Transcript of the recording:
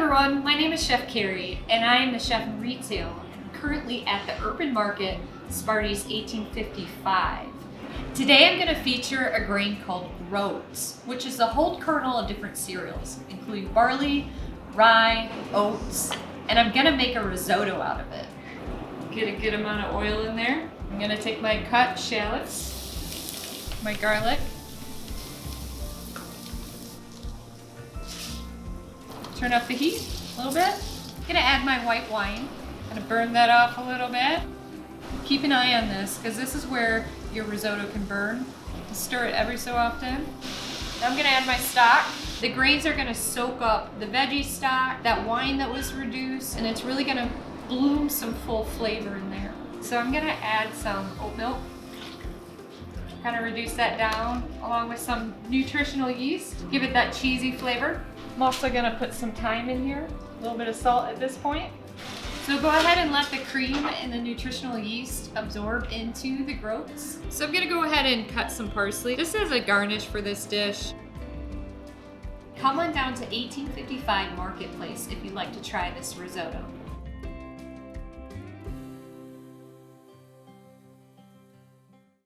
everyone, my name is Chef Kari and I am the chef in retail. I'm currently at the Urban Market, Spartans 1855. Today I'm going to feature a grain called groats, which is a whole kernel of different cereals, including barley, rye, oats, and I'm going to make a risotto out of it. Get a good amount of oil in there. I'm going to take my cut shallots, my garlic, turn up the heat a little bit. I'm gonna add my white wine. I'm gonna burn that off a little bit. Keep an eye on this because this is where your risotto can burn. Stir it every so often. Now I'm gonna add my stock. The grains are gonna soak up the veggie stock, that wine that was reduced, and it's really gonna bloom some full flavor in there. So I'm gonna add some oat milk. Kind of reduce that down along with some nutritional yeast. Give it that cheesy flavor. I'm also gonna put some thyme in here, a little bit of salt at this point. So go ahead and let the cream and the nutritional yeast absorb into the groats. So I'm gonna go ahead and cut some parsley, just as a garnish for this dish. Come on down to 1855 Marketplace if you'd like to try this risotto.